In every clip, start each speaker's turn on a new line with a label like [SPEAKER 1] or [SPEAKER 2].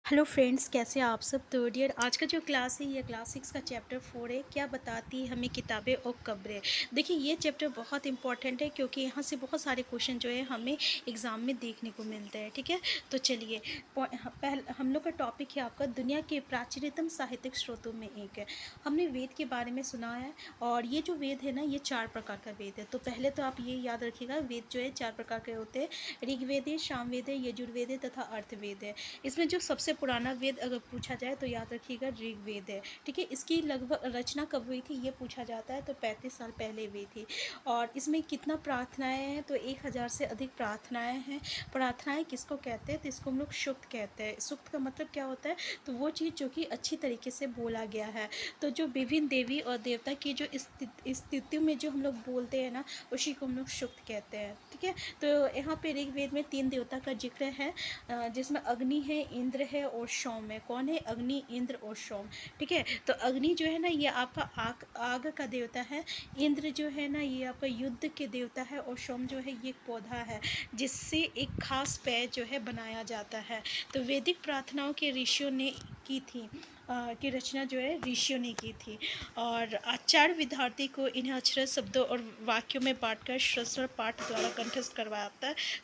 [SPEAKER 1] Hello friends, कैसे हैं आप सब। तो डियर, आज का जो क्लास है ये क्लास 6 का चैप्टर 4 है। क्या बताती है हमें किताबें और कब्रें। देखिए, ये चैप्टर बहुत इंपॉर्टेंट है क्योंकि यहाँ से बहुत सारे क्वेश्चन जो है हमें एग्ज़ाम में देखने को मिलते हैं। ठीक है, तो चलिए, पहले हम लोग का टॉपिक है आपका दुनिया के प्राचीनतम साहित्यिक स्रोतों में एक है। हमने वेद के बारे में सुना है और ये जो वेद है ना, ये 4 प्रकार का वेद है। तो पहले तो आप ये याद रखिएगा, वेद जो है 4 प्रकार के होते हैं। ऋग्वेद है, सामवेद है, यजुर्वेद है तथा अर्थवेद है। इसमें जो सबसे पुराना वेद अगर पूछा जाए तो याद रखिएगा ऋग्वेद है। ठीक है, इसकी लगभग रचना कब हुई थी ये पूछा जाता है तो 35 साल पहले हुई थी। और इसमें कितना प्रार्थनाएं हैं तो 1000 से अधिक प्रार्थनाएं हैं। प्रार्थनाएं किसको कहते हैं तो इसको हम लोग सूक्त कहते हैं। सूक्त का मतलब क्या होता है तो वो चीज़ जो कि अच्छी तरीके से बोला गया है। तो जो विभिन्न देवी और देवता की जो स्थितियों में जो हम लोग बोलते हैं ना, उसी को हम लोग सूक्त कहते हैं। ठीक है, तो यहाँ पे ऋग्वेद में 3 देवता का जिक्र है, जिसमें अग्नि है, इंद्र है और सोम है। कौन है? अग्नि, इंद्र और सोम। ठीक है, तो अग्नि जो है ना ये आपका आग आग का देवता है। इंद्र जो है ना ये आपका युद्ध के देवता है और सोम जो है ये एक पौधा है जिससे एक खास पेय जो है बनाया जाता है। तो वैदिक प्रार्थनाओं के ऋषियों ने की थी, की रचना जो है ऋषियों ने की थी। और आचार्य विद्यार्थी को इन्हें अक्षर शब्दों और वाक्यों में बांटकर श्रवण पाठ द्वारा कंठस्थ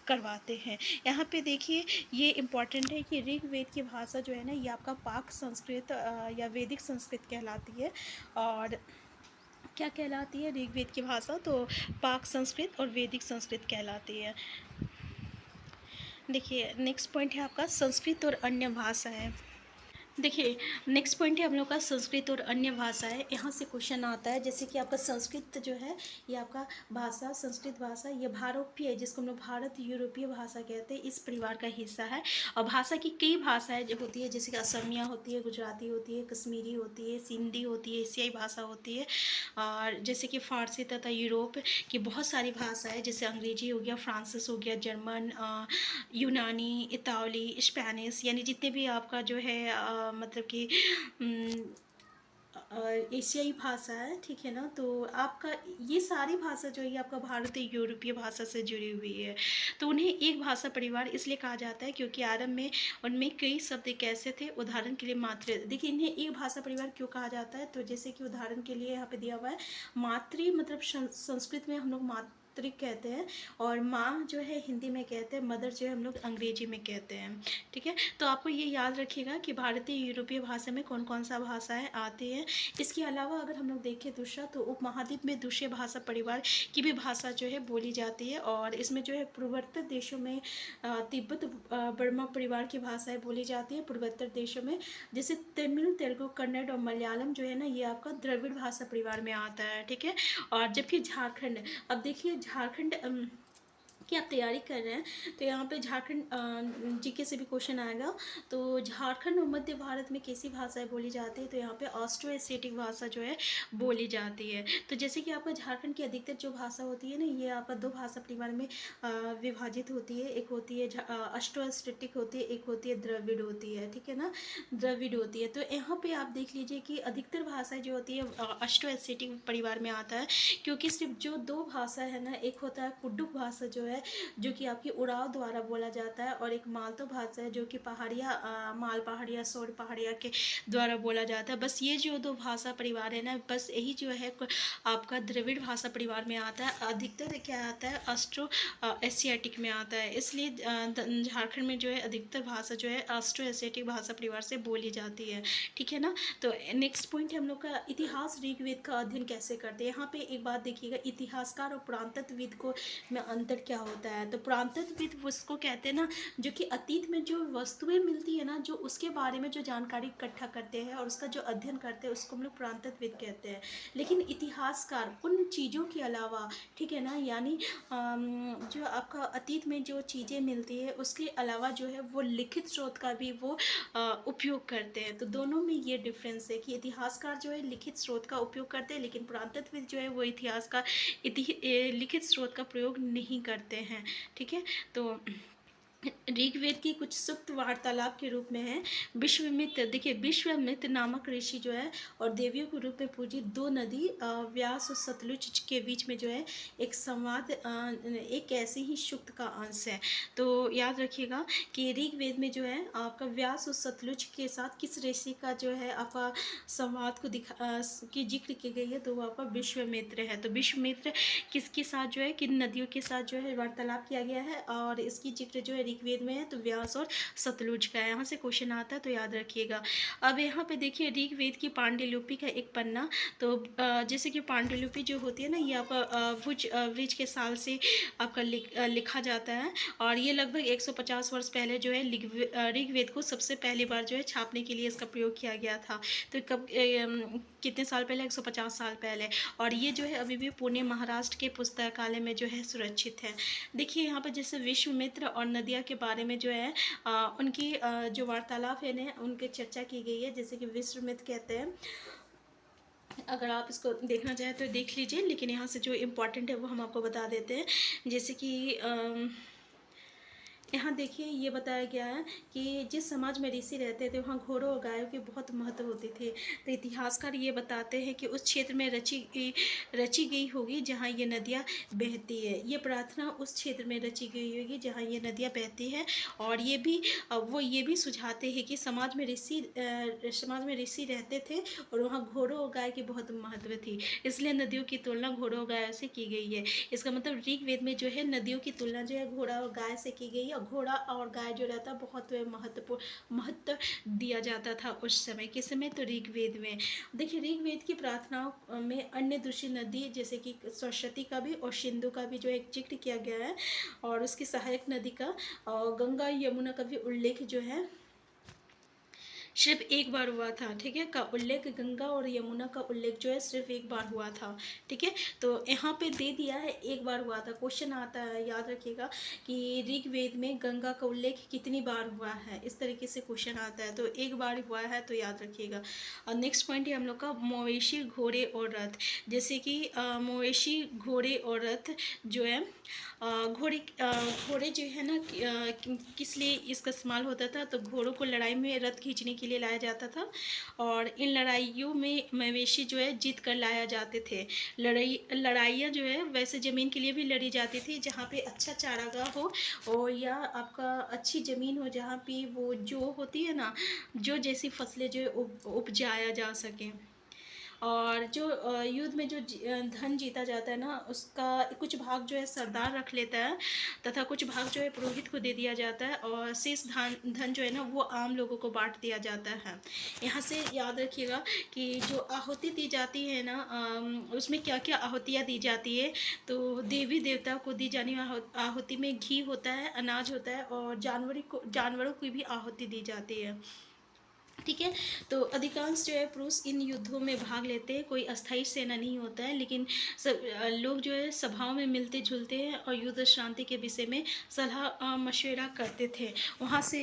[SPEAKER 1] करवाते हैं। यहाँ पे देखिए, ये इम्पॉर्टेंट है कि ऋग्वेद की भाषा जो है ना ये आपका पाक संस्कृत या वैदिक संस्कृत कहलाती है। और क्या कहलाती है ऋग्वेद की भाषा? तो पाक संस्कृत और वैदिक संस्कृत कहलाती है। देखिए, नेक्स्ट पॉइंट है आपका संस्कृत और अन्य भाषाएं। देखिए, नेक्स्ट पॉइंट है हम लोग का संस्कृत और अन्य भाषाएं। यहाँ से क्वेश्चन आता है जैसे कि आपका संस्कृत जो है ये आपका भाषा, संस्कृत भाषा ये भारोपीय है, जिसको हम लोग भारत यूरोपीय भाषा कहते हैं, इस परिवार का हिस्सा है। और भाषा की कई भाषाएं जो होती है जैसे कि असमिया होती है, गुजराती होती है, कश्मीरी होती है, सिंधी होती है, एशियाई भाषा होती है। और जैसे कि फारसी तथा यूरोप की बहुत सारी भाषाएं जैसे अंग्रेजी हो गया, फ्रांसिस हो गया, जर्मन, यूनानी, इताली, स्पेनिश, यानी जितने भी आपका जो है मतलब कि एशियाई भाषा है। ठीक है ना, तो आपका ये सारी भाषा जो है आपका भारतीय यूरोपीय भाषा से जुड़ी हुई है। तो उन्हें एक भाषा परिवार इसलिए कहा जाता है क्योंकि आरंभ में उनमें कई शब्द एक ऐसे थे, उदाहरण के लिए मातृ। देखिए, इन्हें एक भाषा परिवार क्यों कहा जाता है तो जैसे कि उदाहरण के लिए यहाँ पे दिया हुआ है मातृ, मतलब संस्कृत में हम लोग मातृ कहते हैं और माँ जो है हिंदी में कहते हैं, मदर जो है हम लोग अंग्रेजी में कहते हैं। ठीक है, तो आपको ये याद रखिएगा कि भारतीय यूरोपीय भाषा में कौन कौन सा भाषाएं आती हैं। इसके अलावा अगर हम लोग देखें दूसरा तो उपमहाद्वीप में दूसरे भाषा परिवार की भी भाषा जो है बोली जाती है। और इसमें जो है पूर्वोत्तर देशों में तिब्बत बर्मा परिवार की भाषाएं बोली जाती है पूर्वोत्तर देशों में, जैसे तमिल, तेलुगु, कन्नड़ और मलयालम जो है ना ये आपका द्रविड़ भाषा परिवार में आता है। ठीक है, और जबकि झारखंड, अब देखिए झारखंड की आप तैयारी कर रहे हैं तो यहाँ पे झारखंड जीके से भी क्वेश्चन आएगा। तो झारखंड और मध्य भारत में कैसी भाषाएं बोली जाती है तो यहाँ पे ऑस्ट्रो एशियाटिक भाषा जो है बोली जाती है। तो जैसे कि आपका झारखंड की अधिकतर जो भाषा होती है ना ये आपका 2 भाषा परिवार में विभाजित होती है। एक होती है ऑस्ट्रो एशियाटिक होती है, एक होती है द्रविड़ होती है। ठीक है ना, द्रविड़ होती है। तो यहाँ पे आप देख लीजिए कि अधिकतर भाषाएं जो होती है ऑस्ट्रो एशियाटिक परिवार में आता है क्योंकि सिर्फ जो 2 भाषा है ना, एक होता है कुडुक भाषा जो है जो कि आपकी उड़ाव द्वारा बोला जाता है और एक मालतो भाषा है जो कि पहाड़िया, माल पहाड़िया, सौर पहाड़िया के द्वारा बोला जाता है। बस ये जो 2 भाषा परिवार है ना, बस यही जो है आपका द्रविड़ भाषा परिवार में आता है। अधिकतर क्या आता है ऑस्ट्रो एशियाटिक में आता है, इसलिए झारखंड में जो है अधिकतर भाषा जो है ऑस्ट्रो एशियाटिक भाषा परिवार से बोली जाती है। ठीक है ना, तो नेक्स्ट पॉइंट है हम लोग का इतिहास ऋग्वेद का अध्ययन कैसे करते हैं। यहाँ पे एक बात देखिएगा, इतिहासकार और पुरातत्वविद को में अंतर क्या होता है। तो पुरातत्वविद उसको कहते हैं ना जो कि अतीत में जो वस्तुएं मिलती है ना, जो उसके बारे में जो जानकारी इकट्ठा करते हैं और उसका जो अध्ययन करते हैं उसको हम लोग पुरातत्वविद कहते हैं। लेकिन इतिहासकार उन चीज़ों के अलावा, ठीक है ना, यानी जो आपका अतीत में जो चीज़ें मिलती है उसके अलावा जो है वो लिखित स्रोत का भी वो उपयोग करते हैं। तो दोनों में ये डिफरेंस है कि इतिहासकार जो है लिखित स्रोत का उपयोग करते हैं लेकिन पुरातत्वविद जो है वो इतिहास का लिखित स्रोत का प्रयोग नहीं करते हैं। ठीक है, तो ऋग्वेद की कुछ सूक्त वार्तालाप के रूप में है। विश्वामित्र, देखिए विश्वामित्र नामक ऋषि जो है और देवियों के रूप में पूजी दो नदी व्यास और सतलुज के बीच में जो है एक संवाद, एक ऐसे ही सूक्त का अंश है। तो याद रखिएगा कि ऋग्वेद में जो है आपका व्यास और सतलुज के साथ किस ऋषि का जो है आपका संवाद को की जिक्र की गई है, तो वो आपका विश्वामित्र है। तो विश्वामित्र किसके साथ जो है, किन नदियों के साथ जो है वार्तालाप किया गया है, और इसकी जिक्र जो है ऋग्वेद में है तो व्यास और सतलुज का है। यहाँ से क्वेश्चन आता है तो याद रखिएगा। अब यहाँ पे देखिए ऋग्वेद की पांडुलिपि का एक पन्ना, तो जैसे कि पांडुलिपि जो होती है ना, ये आपका वृज के साल से आपका लिखा जाता है, और ये लगभग 150 वर्ष पहले जो है ऋग्वेद को सबसे पहली बार जो है छापने के लिए इसका प्रयोग किया गया था। तो कब कितने साल पहले, 150 साल पहले, और ये जो है अभी भी पुणे महाराष्ट्र के पुस्तकालय में जो है सुरक्षित है। देखिए यहाँ पर जैसे विश्वामित्र और नदिया के बारे में जो है उनकी जो वार्तालाप है ना, उनकी चर्चा की गई है। जैसे कि विश्वामित्र कहते हैं, अगर आप इसको देखना चाहें तो देख लीजिए, लेकिन यहाँ से जो इम्पोर्टेंट है वो हम आपको बता देते हैं। जैसे कि यहाँ देखिए ये बताया गया है कि जिस समाज में ऋषि रहते थे वहाँ घोड़ों और गायों के बहुत महत्व होते थे। तो इतिहासकार ये बताते हैं कि उस क्षेत्र में रची गई होगी जहाँ ये नदियाँ बहती है। ये प्रार्थना उस क्षेत्र में रची गई होगी जहाँ ये नदियाँ बहती है। और ये भी वो ये भी सुझाते हैं कि समाज में ऋषि रहते थे और वहाँ घोड़ों और गाय की बहुत महत्व थी, इसलिए नदियों की तुलना घोड़ों और गायों से की गई है। इसका मतलब ऋग्वेद में जो है नदियों की तुलना जो है घोड़ा और गाय से की गई है। घोड़ा और गाय जो रहता बहुत महत्व दिया जाता था उस समय। किस समय, तो ऋग्वेद में। देखिए ऋग्वेद की प्रार्थनाओं में अन्य दूसरी नदी जैसे कि सरस्वती का भी और सिंधु का भी जो एक जिक्र किया गया है, और उसकी सहायक नदी का और गंगा यमुना का भी उल्लेख जो है सिर्फ एक बार हुआ था। ठीक है, का उल्लेख गंगा और यमुना का उल्लेख जो है सिर्फ एक बार हुआ था। ठीक है, तो यहाँ पे दे दिया है एक बार हुआ था। क्वेश्चन आता है, याद रखिएगा कि ऋग्वेद में गंगा का उल्लेख कितनी बार हुआ है, इस तरीके से क्वेश्चन आता है। तो एक बार हुआ है, तो याद रखिएगा। और नेक्स्ट पॉइंट है हम लोग का मवेशी, घोड़े और रथ। जैसे कि मवेशी, घोड़े और रथ जो है घोड़े जो है ना किस लिए इसका इस्तेमाल होता था, तो घोड़ों को लड़ाई में रथ खींचने के लिए लाया जाता था, और इन लड़ाइयों में मवेशी जो है जीत कर लाया जाते थे। लड़ाइयाँ जो है वैसे ज़मीन के लिए भी लड़ी जाती थी जहाँ पे अच्छा चारागाह हो, और या आपका अच्छी ज़मीन हो जहाँ पे वो जो होती है ना, जो जैसी फसलें जो है उपजाया जा सके। और जो युद्ध में जो धन जीता जाता है ना, उसका कुछ भाग जो है सरदार रख लेता है, तथा कुछ भाग जो है पुरोहित को दे दिया जाता है, और शेष धन जो है ना वो आम लोगों को बांट दिया जाता है। यहाँ से याद रखिएगा कि जो आहुति दी जाती है ना, उसमें क्या क्या आहुतियाँ दी जाती है, तो देवी देवता को दी जाने आहुति में घी होता है, अनाज होता है, और जानवरों की भी आहुति दी जाती है। ठीक है, तो अधिकांश जो है पुरुष इन युद्धों में भाग लेते हैं। कोई अस्थायी सेना नहीं होता है, लेकिन सब लोग जो है सभाओं में मिलते जुलते हैं और युद्ध शांति के विषय में सलाह मशवरा करते थे। वहाँ से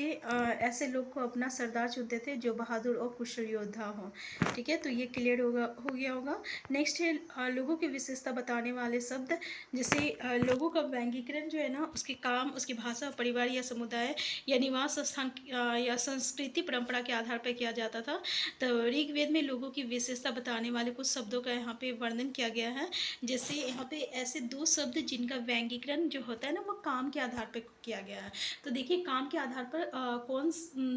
[SPEAKER 1] ऐसे लोग को अपना सरदार चुनते थे जो बहादुर और कुशल योद्धा हों। ठीक है, तो ये क्लियर हो गया होगा। नेक्स्ट है लोगों की विशेषता बताने वाले शब्द। जैसे लोगों का व्यंग्यीकरण जो है ना, उसके काम, उसकी भाषा, परिवार या समुदाय या निवास स्थान या संस्कृति परंपरा के आधार पर किया जाता था। तो ऋग्वेद में लोगों की विशेषता बताने वाले कुछ शब्दों का यहाँ पे वर्णन किया गया है। जैसे यहाँ पे ऐसे दो शब्द जिनका व्यंग्यीकरण जो होता है ना वो काम के आधार पर किया गया है। तो देखिए काम के आधार पर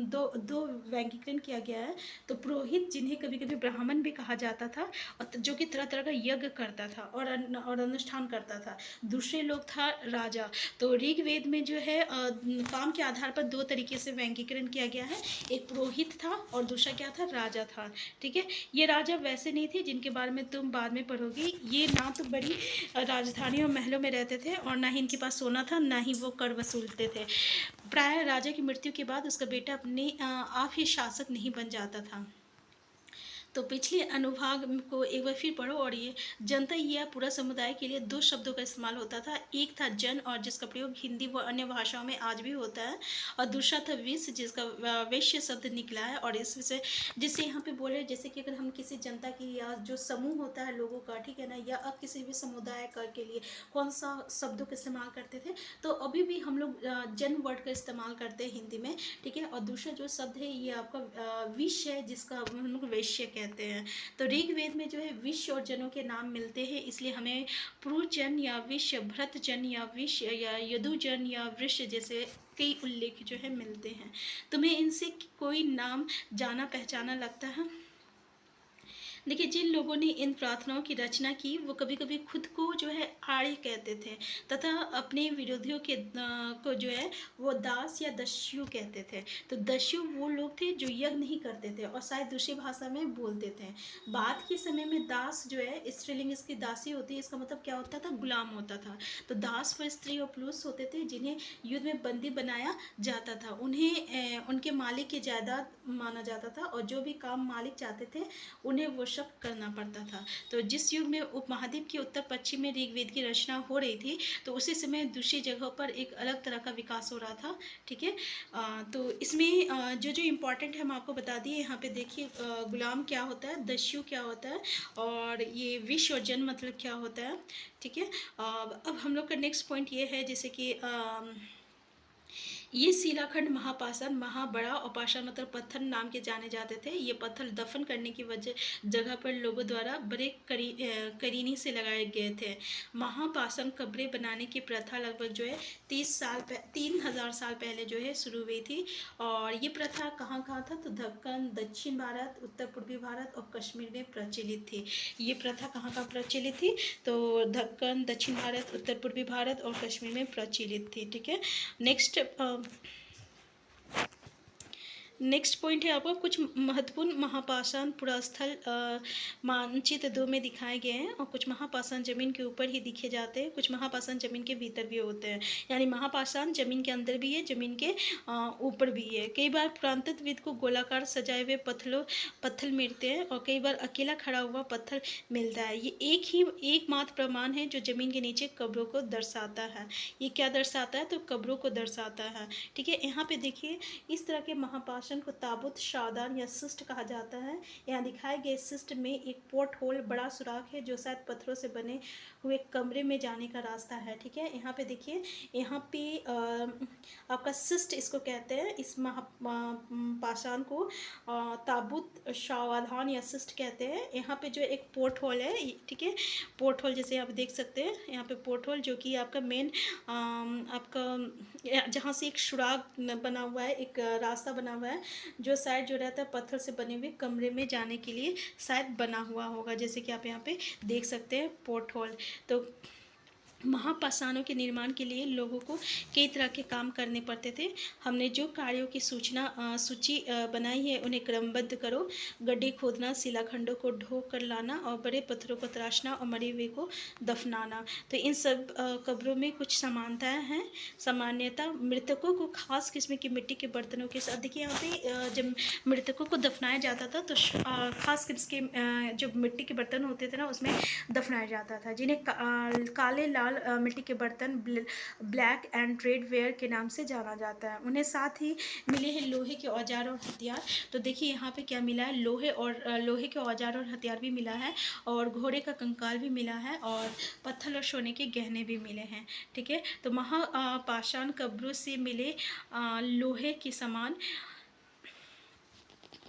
[SPEAKER 1] दो व्यंग्यीकरण किया गया है। तो पुरोहित, जिन्हें कभी कभी ब्राह्मण भी कहा जाता था, और जो कि तरह तरह का यज्ञ करता था और अनुष्ठान करता था। दूसरे लोग था राजा। तो ऋग्वेद में जो है काम के आधार पर दो तरीके से व्यंग्यीकरण किया गया है। एक पुरोहित था और दूसरा क्या था, राजा था। ठीक है, ये राजा वैसे नहीं थे जिनके बारे में तुम बाद में पढ़ोगी। ये ना तो बड़ी राजधानी और महलों में रहते थे, और ना ही इनके पास सोना था, ना ही वो कर वसूलते थे। प्राय राजा की मृत्यु के बाद उसका बेटा अपने आप ही शासक नहीं बन जाता था। तो पिछले अनुभाग को एक बार फिर पढ़ो। और ये जनता या पूरा समुदाय के लिए दो शब्दों का इस्तेमाल होता था। एक था जन, और जिसका प्रयोग हिंदी व अन्य भाषाओं में आज भी होता है, और दूसरा था विश्व, जिसका वैश्य शब्द निकला है। और इस विषय जिससे यहाँ पे बोले, जैसे कि अगर हम किसी जनता की या जो समूह होता है लोगों का, ठीक है ना, या अब किसी भी समुदाय का के लिए कौन सा शब्दों का इस्तेमाल करते थे, तो अभी भी हम लोग जन वर्ड का इस्तेमाल करते हैं हिंदी में, ठीक है। और दूसरा जो शब्द है ये आपका विश्व है, जिसका हम लोग वैश्य कहते हैं। तो ऋग्वेद में जो है विश्व और जनों के नाम मिलते हैं, इसलिए हमें पुरुजन या विश्व, भरतजन या विश्व, या यदुजन या वृक्ष जैसे कई उल्लेख जो है मिलते हैं। तुम्हें इनसे कोई नाम जाना पहचाना लगता है? देखिए, जिन लोगों ने इन प्रार्थनाओं की रचना की वो कभी कभी खुद को जो है आर्य कहते थे, तथा अपने विरोधियों के को जो है वो दास या दस्यु कहते थे। तो दस्यु वो लोग थे जो यज्ञ नहीं करते थे और शायद दूसरी भाषा में बोलते थे। बाद के समय में दास जो है स्त्रीलिंग इसकी दासी होती है, इसका मतलब क्या होता था? गुलाम होता था। तो दास वो स्त्री और पुरुष होते थे जिन्हें युद्ध में बंदी बनाया जाता था। उन्हें उनके मालिक की जायदाद माना जाता था, और जो भी काम मालिक चाहते थे उन्हें वो सब करना पड़ता था। तो जिस युग में उपमहाद्वीप के उत्तर पश्चिम में ऋग्वेद की रचना हो रही थी, तो उसी समय दूसरी जगहों पर एक अलग तरह का विकास हो रहा था, ठीक है। तो इसमें जो जो इम्पोर्टेंट है हम आपको बता दिए। यहाँ पे देखिए, गुलाम क्या होता है, दस्यु क्या होता है, और ये विश्व और जन मतलब क्या होता है, ठीक है। अब हम लोग का नेक्स्ट पॉइंट ये है, जैसे कि ये शिलाखंड महापाषाण, महाबड़ा और पाषाण मतलब पत्थर नाम के जाने जाते थे। ये पत्थर दफन करने की वजह जगह पर लोगों द्वारा बड़े करीनी से लगाए गए थे। महापाषाण कब्रें बनाने की प्रथा लगभग जो है 3000 साल पहले जो है शुरू हुई थी। और ये प्रथा कहाँ कहाँ था? तो दक्कन, दक्षिण भारत, उत्तर पूर्वी भारत और कश्मीर में प्रचलित थी। ये प्रथा कहाँ कहाँ प्रचलित थी? तो दक्कन, दक्षिण भारत, उत्तर पूर्वी भारत और कश्मीर में प्रचलित थी, ठीक है। नेक्स्ट पॉइंट है आपका कुछ महत्वपूर्ण महापाषाण पुरास्थल मानचित्र 2 में दिखाए गए हैं, और कुछ महापाषाण जमीन के ऊपर ही दिखे जाते हैं, कुछ महापाषाण जमीन के भीतर भी होते हैं। यानी महापाषाण जमीन के अंदर भी है, जमीन के ऊपर भी है। कई बार पुरातत्वविद को गोलाकार सजाए हुए पत्थर मिलते हैं, और कई बार अकेला खड़ा हुआ पत्थर मिलता है। ये एकमात्र प्रमाण है जो जमीन के नीचे कब्रों को दर्शाता है। ये क्या दर्शाता है? तो कब्रों को दर्शाता है, ठीक है। यहाँ पे देखिए, इस तरह के महापाषाण को ताबूत, शादान या सिस्ट कहा जाता है। यहाँ दिखाए गए सिस्ट में एक पोर्ट होल, बड़ा सुराख है जो शायद पत्थरों से बने हुए कमरे में जाने का रास्ता है, ठीक है। यहाँ पे देखिए, यहाँ पे आपका सिस्ट इसको कहते हैं। इस पाषाण को ताबूत, शावाधान या सिस्ट कहते हैं। यहाँ पे जो एक पोर्ट होल है, ठीक है, पोर्ट होल जैसे आप देख सकते हैं यहाँ पे पोर्ट होल, जो कि आपका मेन आपका जहाँ से एक सुराग बना हुआ है, एक रास्ता बना हुआ है, जो शायद जो रहता है पत्थर से बने हुए कमरे में जाने के लिए शायद बना हुआ होगा, जैसे कि आप यहाँ पे देख सकते हैं पोर्ट होल। तो महापाषाणों के निर्माण के लिए लोगों को कई तरह के काम करने पड़ते थे। हमने जो कार्यों की सूची बनाई है उन्हें क्रमबद्ध करो। गड्ढे खोदना, शिलाखंडों को ढो कर लाना, और बड़े पत्थरों को तराशना और मरे हुए को दफनाना। तो इन सब कब्रों में कुछ समानताएं हैं। सामान्यतः मृतकों को खास किस्म की मिट्टी के बर्तनों के साथ, देखिए यहाँ पे जब मृतकों को दफनाया जाता था तो खास किस्म के जो मिट्टी के बर्तन होते थे ना उसमें दफनाया जाता था, जिन्हें काले लाल मिट्टी के बर्तन, ब्लैक एंड रेड वेयर के नाम से जाना जाता है। उन्हें साथ ही मिले हैं लोहे के औजार और हथियार। तो देखिए यहाँ पे क्या मिला है, लोहे के औजार और हथियार भी मिला है, और घोड़े का कंकाल भी मिला है, और पत्थर और सोने के गहने भी मिले हैं, ठीक है। तो महापाषाण कब्रों से मिले लोहे के सामान,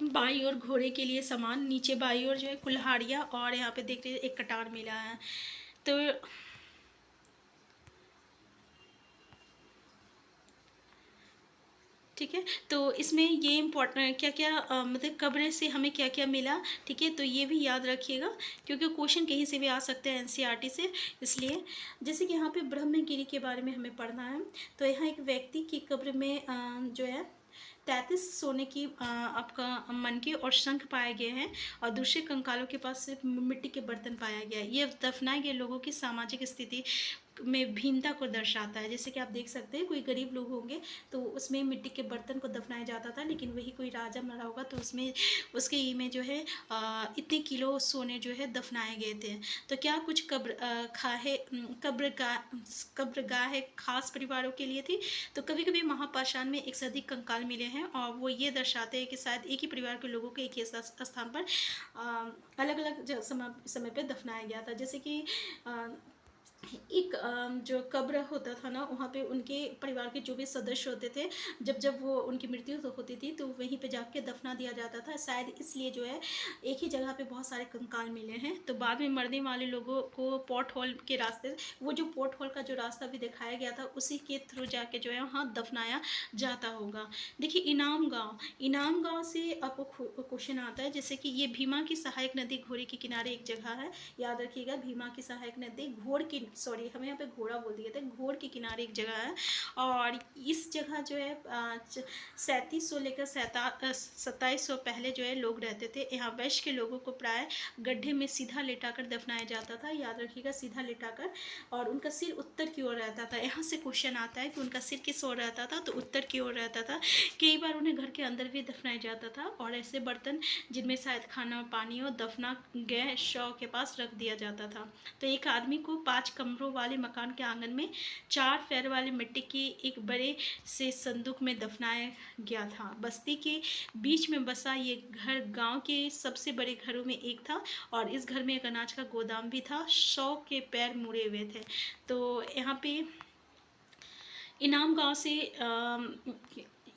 [SPEAKER 1] बाई और घोड़े के लिए सामान, नीचे बाई और जो है कुल्हाड़ियाँ, और यहाँ पे देख लीजिए एक कटार मिला है। तो ठीक है, तो इसमें ये इम्पोर्टेंट क्या क्या मतलब कब्र से हमें क्या क्या मिला, ठीक है। तो ये भी याद रखिएगा, क्योंकि क्वेश्चन कहीं से भी आ सकते हैं एनसीईआरटी से, इसलिए। जैसे कि यहाँ पे ब्रह्मगिरी के बारे में हमें पढ़ना है। तो यहाँ एक व्यक्ति की कब्र में जो है 33 सोने की आपका मनके और शंख पाए गए हैं, और दूसरे कंकालों के पास सिर्फ मिट्टी के बर्तन पाया गया है। ये दफनाए गए लोगों की सामाजिक स्थिति में भिन्नता को दर्शाता है। जैसे कि आप देख सकते हैं कोई गरीब लोग होंगे तो उसमें मिट्टी के बर्तन को दफनाया जाता था, लेकिन वही कोई राजा मरा होगा तो उसमें उसके में जो है इतने किलो सोने जो है दफनाए गए थे। तो क्या कुछ कब्रगाह खास परिवारों के लिए थी। तो कभी कभी महापाषाण में एक से अधिक कंकाल मिले हैं और वो ये दर्शाते हैं कि शायद एक ही परिवार के लोगों को एक ही स्थान पर अलग अलग समय पे दफनाया गया था। जैसे कि एक जो कब्र होता था ना, वहाँ पे उनके परिवार के जो भी सदस्य होते थे, जब जब वो उनकी मृत्यु होती थी तो वहीं पे जाके दफना दिया जाता था। शायद इसलिए जो है एक ही जगह पे बहुत सारे कंकाल मिले हैं। तो बाद में मरने वाले लोगों को पोर्ट हॉल के रास्ते, वो जो पोर्ट हॉल का जो रास्ता भी दिखाया गया था उसी के थ्रू जाके जो है वहाँ दफनाया जाता होगा। देखिए इनाम गाँव से आपको क्वेश्चन आता है, जैसे कि ये भीमा की सहायक नदी घोड़े के किनारे एक जगह है। याद रखिएगा भीमा की सहायक नदी हमें यहाँ पे घोड़ा बोल दिया था, घोड़ के किनारे एक जगह है। और इस जगह जो है 3700 लेकर 2700 पहले जो है लोग रहते थे। यहाँ वैश्य के लोगों को प्राय गड्ढे में सीधा लेटाकर दफनाया जाता था। याद रखिएगा सीधा लेटाकर, और उनका सिर उत्तर की ओर रहता था। यहाँ से क्वेश्चन आता है कि उनका सिर किस ओर रहता था, तो उत्तर की ओर रहता था। कई बार उन्हें घर के अंदर भी दफनाया जाता था और ऐसे बर्तन जिनमें शायद खाना पानी और दफना गए शव के पास रख दिया जाता था। तो एक आदमी को 5 कमरों वाले मकान के आंगन में 4 पैर वाले मिट्टी के एक बड़े से संदूक में दफनाया गया था। बस्ती के बीच में बसा ये घर गांव के सबसे बड़े घरों में एक था और इस घर में एक अनाज का गोदाम भी था। 100 के पैर मुड़े हुए थे। तो यहाँ पे इनाम गांव से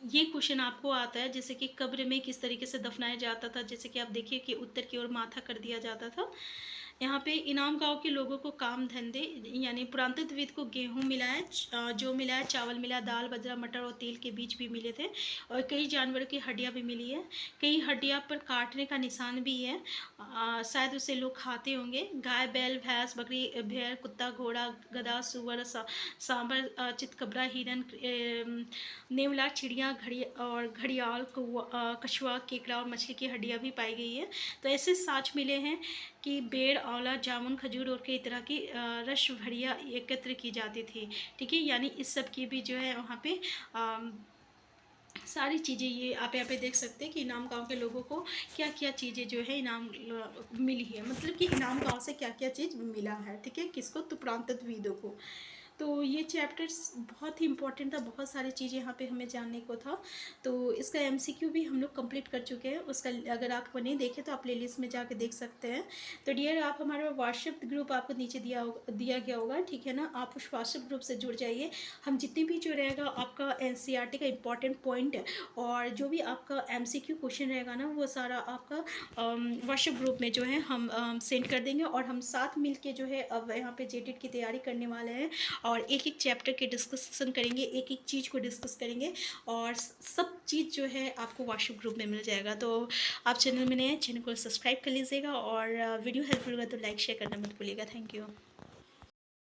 [SPEAKER 1] ये क्वेश्चन आपको आता है, जैसे कि कब्र में किस तरीके से दफनाया जाता था। जैसे कि आप देखिए कि उत्तर की ओर माथा कर दिया जाता था। यहाँ पे इनाम गांव के लोगों को काम धंधे, यानी पुरातत्वविद को गेहूँ मिला है, जो मिला है, चावल मिला, दाल बाजरा मटर और तेल के बीज भी मिले थे और कई जानवरों की हड्डियाँ भी मिली है। कई हड्डियाँ पर काटने का निशान भी है, शायद उसे लोग खाते होंगे। गाय बैल भैंस बकरी भेड़ कुत्ता घोड़ा गधा सुअर सांबर चितकबरा हिरन नेवला चिड़िया घड़ियाल कछुआ केकड़ा और मछली की हड्डियाँ भी पाई गई है। तो ऐसे साक्ष्य मिले हैं कि बेर आंवला जामुन खजूर और कई तरह की रस भरिया एकत्र की जाती थी। ठीक है, यानी इस सब की भी जो है वहाँ पे सारी चीज़ें ये आप यहाँ पे देख सकते हैं कि इनाम गांव के लोगों को क्या क्या चीज़ें जो है इनाम मिली है, मतलब कि इनाम गांव से क्या क्या चीज़ मिला है। ठीक है, किसको, तो प्रांतत्वविदों को। तो ये चैप्टर्स बहुत ही इंपॉर्टेंट था, बहुत सारी चीज़ें यहाँ पे हमें जानने को था। तो इसका एमसीक्यू भी हम लोग कंप्लीट कर चुके हैं। उसका अगर आपको नहीं देखे तो आप प्लेलिस्ट में जाके देख सकते हैं। तो डियर, आप हमारा व्हाट्सएप ग्रुप आपको नीचे दिया गया होगा, ठीक है ना। आप उस व्हाट्सएप ग्रुप से जुड़ जाइए। हम जितने भी जो रहेगा आपका एनसीईआरटी का इम्पॉर्टेंट पॉइंट और जो भी आपका एमसीक्यू क्वेश्चन रहेगा ना, वो सारा आपका व्हाट्सएप ग्रुप में जो है हम सेंड कर देंगे। और हम साथ मिल के जो है अब यहाँ पे जेटेट की तैयारी करने वाले हैं और एक एक चैप्टर के डिस्कशन करेंगे, एक एक चीज़ को डिस्कस करेंगे और सब चीज़ जो है आपको व्हाट्सएप ग्रुप में मिल जाएगा। तो आप चैनल में नए हैं, चैनल को सब्सक्राइब कर लीजिएगा और वीडियो हेल्पफुल होगा तो लाइक शेयर करना मत भूलिएगा। Thank you.